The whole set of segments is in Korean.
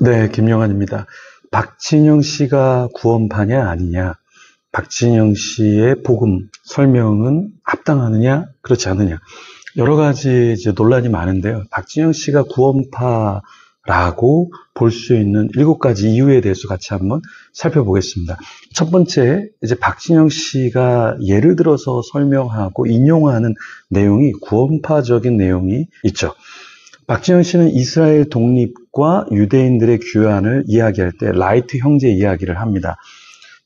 네, 김영환입니다. 박진영 씨가 구원파냐 아니냐, 박진영 씨의 복음 설명은 합당하느냐 그렇지 않느냐, 여러 가지 이제 논란이 많은데요. 박진영 씨가 구원파라고 볼 수 있는 7가지 이유에 대해서 같이 한번 살펴보겠습니다. 첫 번째, 이제 박진영 씨가 예를 들어서 설명하고 인용하는 내용이 구원파적인 내용이 있죠. 박진영 씨는 이스라엘 독립과 유대인들의 귀환을 이야기할 때 라이트 형제 이야기를 합니다.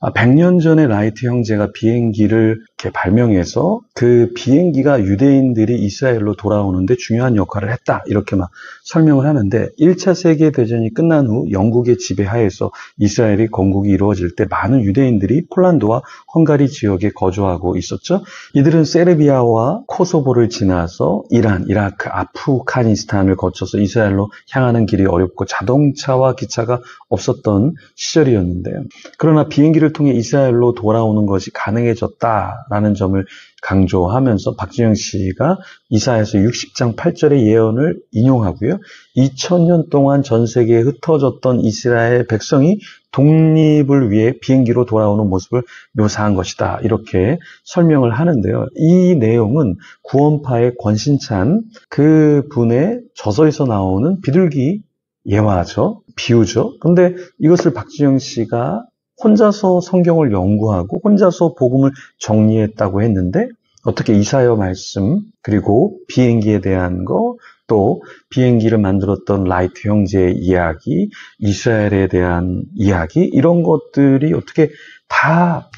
100년 전에 라이트 형제가 비행기를 이렇게 발명해서 그 비행기가 유대인들이 이스라엘로 돌아오는데 중요한 역할을 했다, 이렇게 막 설명을 하는데, 1차 세계대전이 끝난 후 영국의 지배하에서 이스라엘이 건국이 이루어질 때 많은 유대인들이 폴란드와 헝가리 지역에 거주하고 있었죠. 이들은 세르비아와 코소보를 지나서 이란, 이라크, 아프가니스탄을 거쳐서 이스라엘로 향하는 길이 어렵고 자동차와 기차가 없었던 시절이었는데요. 그러나 비행기를 통해 이스라엘로 돌아오는 것이 가능해졌다라는 점을 강조하면서 박진영 씨가 이사야서 60장 8절의 예언을 인용하고요. 2000년 동안 전 세계에 흩어졌던 이스라엘 백성이 독립을 위해 비행기로 돌아오는 모습을 묘사한 것이다, 이렇게 설명을 하는데요. 이 내용은 구원파의 권신찬 그 분의 저서에서 나오는 비둘기 예화죠, 비유죠. 근데 이것을 박진영 씨가 혼자서 성경을 연구하고 혼자서 복음을 정리했다고 했는데, 어떻게 이사야 말씀, 그리고 비행기에 대한 거, 또 비행기를 만들었던 라이트 형제의 이야기, 이스라엘에 대한 이야기, 이런 것들이 어떻게 다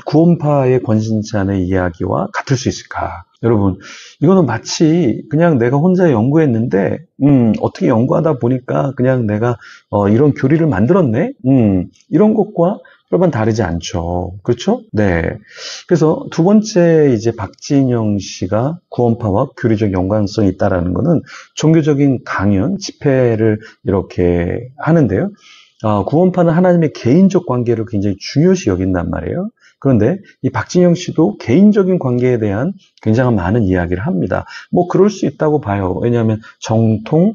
구원파의 권신찬의 이야기와 같을 수 있을까? 여러분, 이거는 마치 그냥 내가 혼자 연구했는데 어떻게 연구하다 보니까 그냥 내가 이런 교리를 만들었네? 이런 것과 별반 다르지 않죠. 그렇죠? 네. 그래서 두 번째, 이제 박진영 씨가 구원파와 교리적 연관성이 있다라는 것은 종교적인 강연, 집회를 이렇게 하는데요. 구원파는 하나님의 개인적 관계를 굉장히 중요시 여긴단 말이에요. 그런데 이 박진영 씨도 개인적인 관계에 대한 굉장히 많은 이야기를 합니다. 뭐 그럴 수 있다고 봐요. 왜냐하면 정통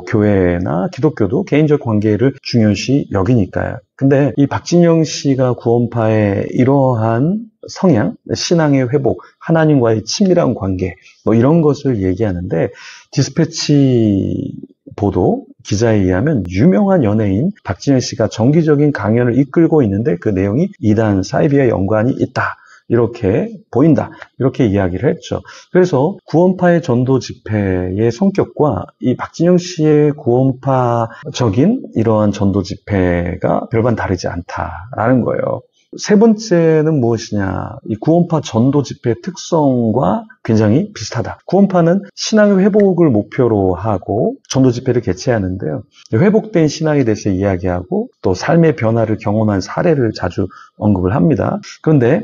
교회나 기독교도 개인적 관계를 중요시 여기니까요. 근데 이 박진영 씨가 구원파의 이러한 성향, 신앙의 회복, 하나님과의 친밀한 관계, 이런 것을 얘기하는데, 디스패치 보도 기자에 의하면 유명한 연예인 박진영 씨가 정기적인 강연을 이끌고 있는데 그 내용이 이단 사이비와 연관이 있다, 이렇게 보인다, 이렇게 이야기를 했죠. 그래서 구원파의 전도 집회의 성격과 이 박진영 씨의 구원파적인 이러한 전도 집회가 별반 다르지 않다라는 거예요. 세 번째는 무엇이냐? 이 구원파 전도 집회의 특성과 굉장히 비슷하다. 구원파는 신앙의 회복을 목표로 하고 전도 집회를 개최하는데요. 회복된 신앙에 대해서 이야기하고 또 삶의 변화를 경험한 사례를 자주 언급을 합니다. 그런데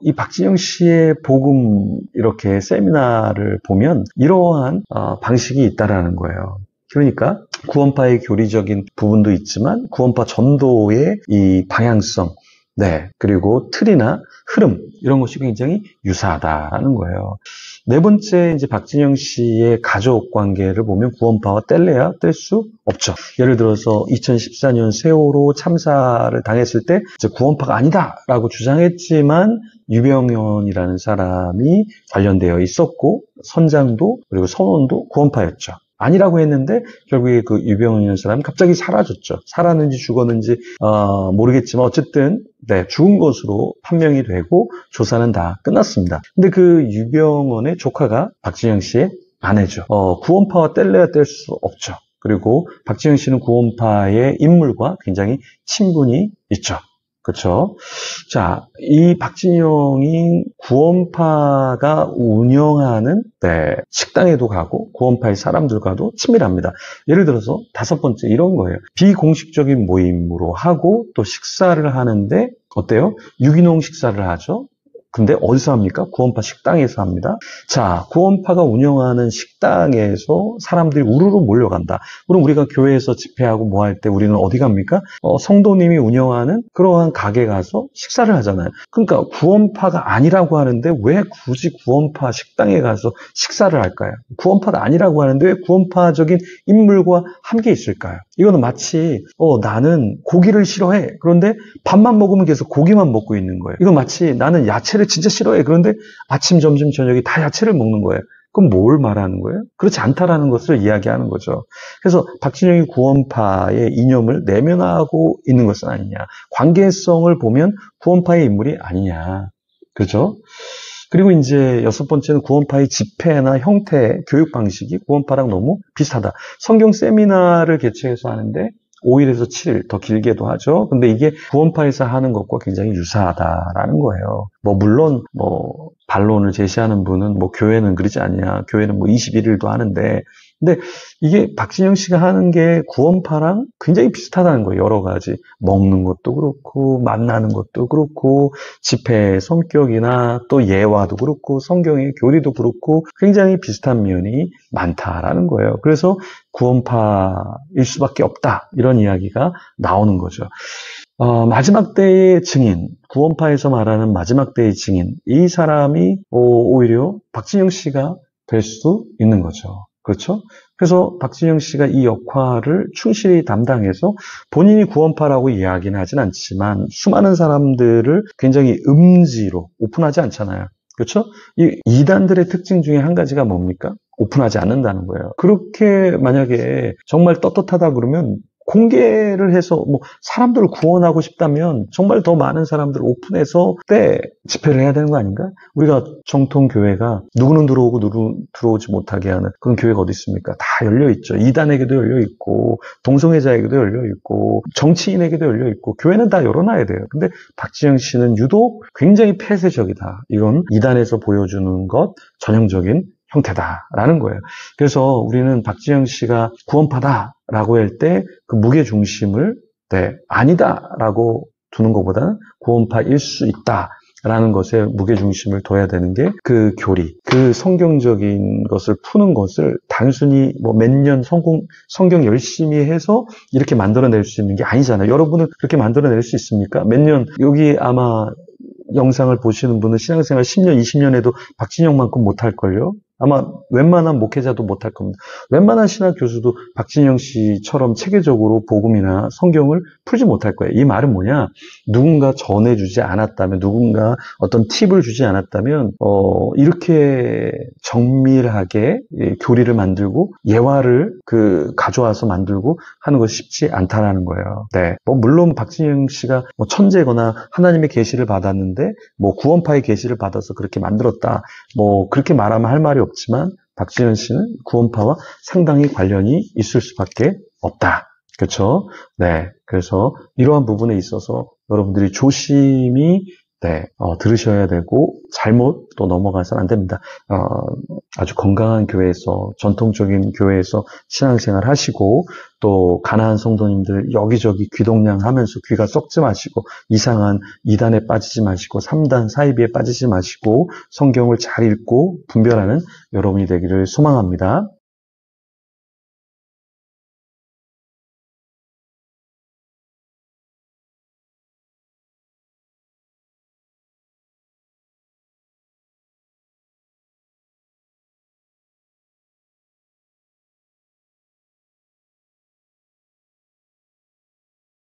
이 박진영 씨의 복음 이렇게 세미나를 보면 이러한 방식이 있다라는 거예요. 그러니까 구원파의 교리적인 부분도 있지만 구원파 전도의 이 방향성, 네, 그리고 틀이나 흐름, 이런 것이 굉장히 유사하다는 거예요. 네 번째, 이제 박진영 씨의 가족 관계를 보면 구원파와 뗄래야 뗄 수 없죠. 예를 들어서 2014년 세월호 참사를 당했을 때 이제 구원파가 아니다라고 주장했지만 유병현이라는 사람이 관련되어 있었고, 선장도 그리고 선원도 구원파였죠. 아니라고 했는데 결국에 그 유병현이라는 사람이 갑자기 사라졌죠. 살았는지 죽었는지 모르겠지만 어쨌든 네, 죽은 것으로 판명이 되고 조사는 다 끝났습니다. 근데 그 유병헌의 조카가 박진영 씨의 아내죠. 구원파와 뗄래야 뗄 수 없죠. 그리고 박진영 씨는 구원파의 인물과 굉장히 친분이 있죠. 그렇죠? 자, 이 박진영이 구원파가 운영하는 식당에도 가고 구원파의 사람들과도 친밀합니다. 예를 들어서 5번째 이런 거예요. 비공식적인 모임으로 하고 또 식사를 하는데 어때요? 유기농 식사를 하죠. 근데 어디서 합니까? 구원파 식당에서 합니다. 자, 구원파가 운영하는 식당에서 사람들이 우르르 몰려간다. 그럼 우리가 교회에서 집회하고 뭐 할 때 우리는 어디 갑니까? 성도님이 운영하는 그러한 가게 가서 식사를 하잖아요. 그러니까 구원파가 아니라고 하는데 왜 굳이 구원파 식당에 가서 식사를 할까요? 구원파가 아니라고 하는데 왜 구원파적인 인물과 함께 있을까요? 이거는 마치 나는 고기를 싫어해. 그런데 밥만 먹으면 계속 고기만 먹고 있는 거예요. 이건 마치 나는 야채를 진짜 싫어해. 그런데 아침, 점심, 저녁에 다 야채를 먹는 거예요. 그럼 뭘 말하는 거예요? 그렇지 않다라는 것을 이야기하는 거죠. 그래서 박진영이 구원파의 이념을 내면화하고 있는 것은 아니냐. 관계성을 보면 구원파의 인물이 아니냐. 그렇죠? 그리고 이제 여섯 번째는 구원파의 집회나 형태, 교육 방식이 구원파랑 너무 비슷하다. 성경 세미나를 개최해서 하는데 5일에서 7일, 더 길게도 하죠. 근데 이게 구원파에서 하는 것과 굉장히 유사하다라는 거예요. 물론 반론을 제시하는 분은 교회는 그러지 않냐. 교회는 21일도 하는데. 근데 이게 박진영 씨가 하는 게 구원파랑 굉장히 비슷하다는 거예요. 여러 가지. 먹는 것도 그렇고, 만나는 것도 그렇고, 집회의 성격이나 또 예화도 그렇고, 성경의 교리도 그렇고, 굉장히 비슷한 면이 많다라는 거예요. 그래서 구원파일 수밖에 없다. 이런 이야기가 나오는 거죠. 마지막 때의 증인, 구원파에서 말하는 마지막 때의 증인, 이 사람이 오히려 박진영 씨가 될 수 있는 거죠. 그렇죠? 그래서 박진영 씨가 이 역할을 충실히 담당해서 본인이 구원파라고 이야기는 하진 않지만 수많은 사람들을 굉장히 음지로 오픈하지 않잖아요. 그렇죠? 이 이단들의 특징 중에 한 가지가 뭡니까? 오픈하지 않는다는 거예요. 그렇게 만약에 정말 떳떳하다 그러면 공개를 해서 사람들을 구원하고 싶다면 정말 더 많은 사람들을 오픈해서 집회를 해야 되는 거 아닌가? 우리가 정통 교회가 누구는 들어오고 누구는 들어오지 못하게 하는 그런 교회가 어디 있습니까? 다 열려 있죠. 이단에게도 열려 있고 동성애자에게도 열려 있고 정치인에게도 열려 있고 교회는 다 열어놔야 돼요. 근데 박진영 씨는 유독 굉장히 폐쇄적이다. 이건 이단에서 보여주는 것 전형적인 형태다라는 거예요. 그래서 우리는 박진영 씨가 구원파다라고 할 때 그 무게 중심을 아니다라고 두는 것보다는 구원파일 수 있다라는 것에 무게 중심을 둬야 되는 게 그 교리, 그 성경적인 것을 푸는 것을 단순히 몇 년 성경 열심히 해서 이렇게 만들어낼 수 있는 게 아니잖아요. 여러분은 그렇게 만들어낼 수 있습니까? 몇 년 여기 아마 영상을 보시는 분은 신앙생활 10년, 20년 해도 박진영만큼 못할걸요? 아마 웬만한 목회자도 못할 겁니다. 웬만한 신학 교수도 박진영 씨처럼 체계적으로 복음이나 성경을 풀지 못할 거예요. 이 말은 뭐냐? 누군가 전해주지 않았다면, 누군가 어떤 팁을 주지 않았다면 이렇게 정밀하게 교리를 만들고 예화를 가져와서 만들고 하는 것이 쉽지 않다라는 거예요. 네, 물론 박진영 씨가 천재거나 하나님의 계시를 받았는데 구원파의 계시를 받아서 그렇게 만들었다. 그렇게 말하면 할 말이 없지만 박진영 씨는 구원파와 상당히 관련이 있을 수밖에 없다. 그렇죠? 네. 그래서 이러한 부분에 있어서 여러분들이 조심히 들으셔야 되고 잘못 또 넘어가서는 안 됩니다. 아주 건강한 교회에서 전통적인 교회에서 신앙생활 하시고 또 가난한 성도님들 여기저기 귀동냥하면서 귀가 썩지 마시고 이상한 이단에 빠지지 마시고 3단 사이비에 빠지지 마시고 성경을 잘 읽고 분별하는 여러분이 되기를 소망합니다.